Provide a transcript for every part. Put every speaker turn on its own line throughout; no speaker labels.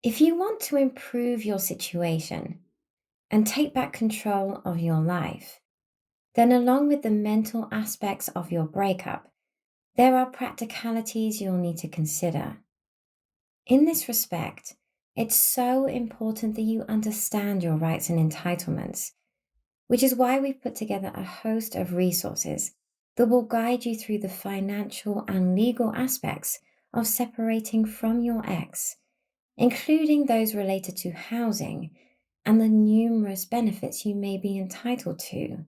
If you want to improve your situation and take back control of your life, then along with the mental aspects of your breakup, there are practicalities you'll need to consider. In this respect, it's so important that you understand your rights and entitlements, which is why we've put together a host of resources that will guide you through the financial and legal aspects of separating from your ex, including those related to housing and the numerous benefits you may be entitled to.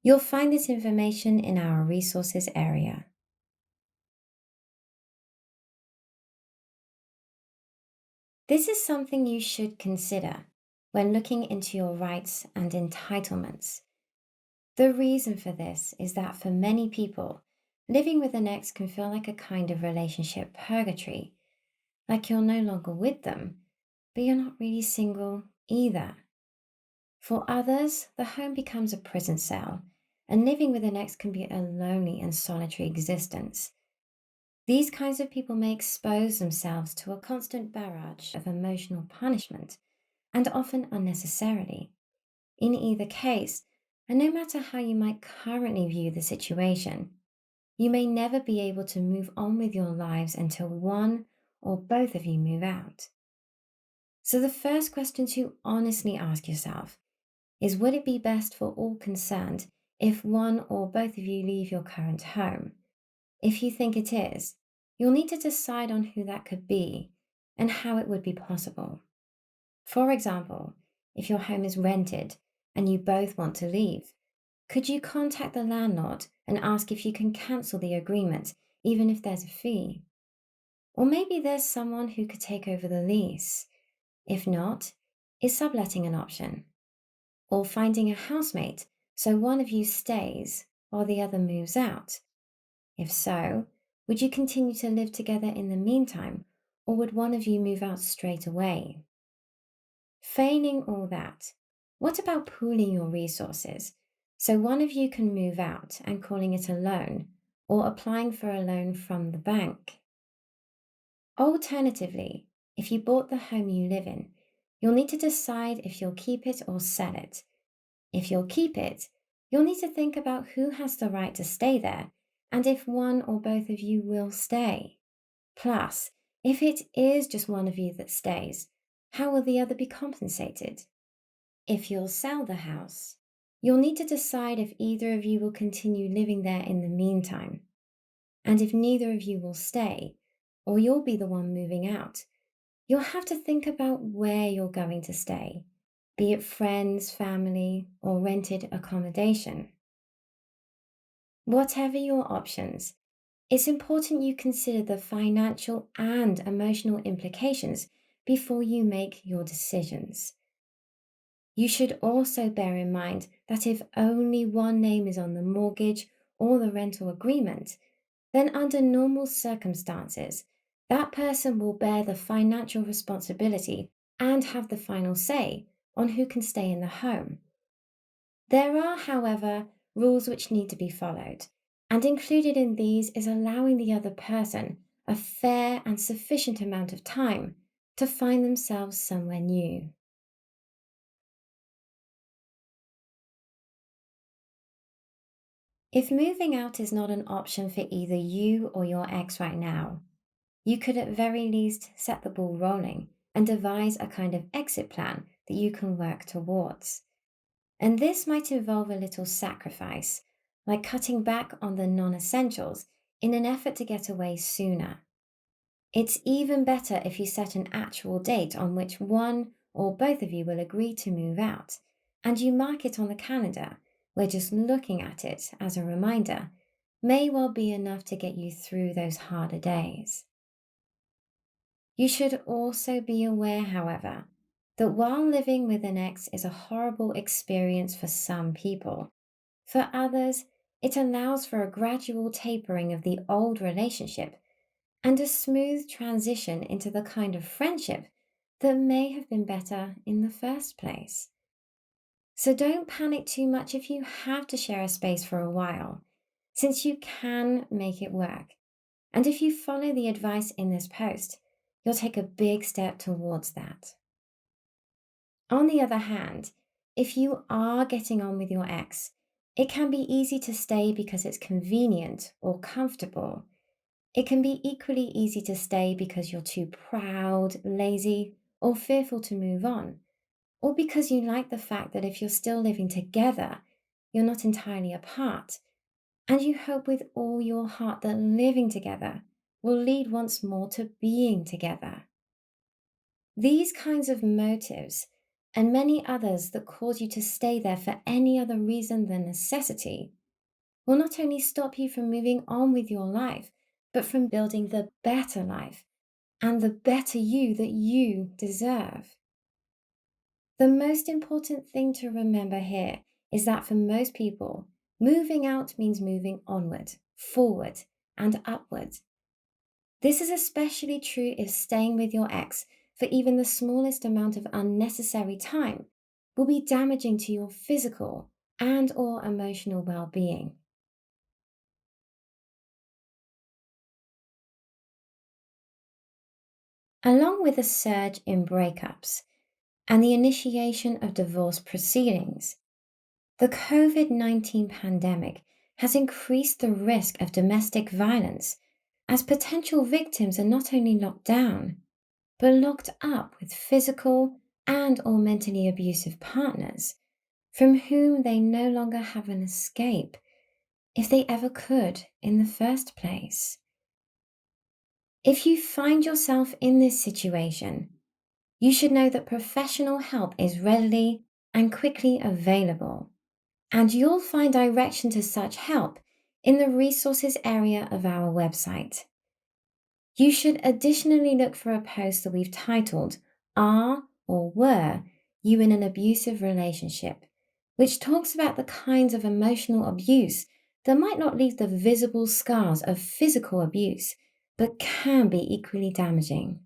You'll find this information in our resources area. This is something you should consider when looking into your rights and entitlements. The reason for this is that for many people, living with an ex can feel like a kind of relationship purgatory, like you're no longer with them, but you're not really single either. For others, the home becomes a prison cell, and living with an ex can be a lonely and solitary existence. These kinds of people may expose themselves to a constant barrage of emotional punishment, and often unnecessarily. In either case, and no matter how you might currently view the situation, you may never be able to move on with your lives until one or both of you move out. So, the first question to honestly ask yourself is, would it be best for all concerned if one or both of you leave your current home? If you think it is, you'll need to decide on who that could be and how it would be possible. For example, if your home is rented and you both want to leave, could you contact the landlord and ask if you can cancel the agreement, even if there's a fee? Or maybe there's someone who could take over the lease. If not, is subletting an option? Or finding a housemate so one of you stays while the other moves out? If so, would you continue to live together in the meantime, or would one of you move out straight away? Failing all that, what about pooling your resources so one of you can move out and calling it a loan, or applying for a loan from the bank? Alternatively, if you bought the home you live in, you'll need to decide if you'll keep it or sell it. If you'll keep it, you'll need to think about who has the right to stay there and if one or both of you will stay. Plus, if it is just one of you that stays, how will the other be compensated? If you'll sell the house, you'll need to decide if either of you will continue living there in the meantime. And if neither of you will stay, or you'll be the one moving out, you'll have to think about where you're going to stay, be it friends, family, or rented accommodation. Whatever your options, it's important you consider the financial and emotional implications before you make your decisions. You should also bear in mind that if only one name is on the mortgage or the rental agreement, then under normal circumstances, that person will bear the financial responsibility and have the final say on who can stay in the home. There are, however, rules which need to be followed, and included in these is allowing the other person a fair and sufficient amount of time to find themselves somewhere new. If moving out is not an option for either you or your ex right now, you could at very least set the ball rolling and devise a kind of exit plan that you can work towards. And this might involve a little sacrifice, like cutting back on the non essentials in an effort to get away sooner. It's even better if you set an actual date on which one or both of you will agree to move out, and you mark it on the calendar, where just looking at it as a reminder may well be enough to get you through those harder days. You should also be aware, however, that while living with an ex is a horrible experience for some people, for others, it allows for a gradual tapering of the old relationship and a smooth transition into the kind of friendship that may have been better in the first place. So don't panic too much if you have to share a space for a while, since you can make it work. And if you follow the advice in this post, you'll take a big step towards that. On the other hand, if you are getting on with your ex, it can be easy to stay because it's convenient or comfortable. It can be equally easy to stay because you're too proud, lazy, or fearful to move on, or because you like the fact that if you're still living together, you're not entirely apart, and you hope with all your heart that living together will lead once more to being together. These kinds of motives, and many others that cause you to stay there for any other reason than necessity, will not only stop you from moving on with your life, but from building the better life and the better you that you deserve. The most important thing to remember here is that for most people, moving out means moving onward, forward, and upward. This is especially true if staying with your ex for even the smallest amount of unnecessary time will be damaging to your physical and or emotional well-being. Along with a surge in breakups and the initiation of divorce proceedings, the COVID 19 pandemic has increased the risk of domestic violence as potential victims are not only locked down, but locked up with physical and or mentally abusive partners from whom they no longer have an escape if they ever could in the first place. If you find yourself in this situation, you should know that professional help is readily and quickly available, and you'll find direction to such help in the resources area of our website. You should additionally look for a post that we've titled Are or Were You in an Abusive Relationship, which talks about the kinds of emotional abuse that might not leave the visible scars of physical abuse, but can be equally damaging.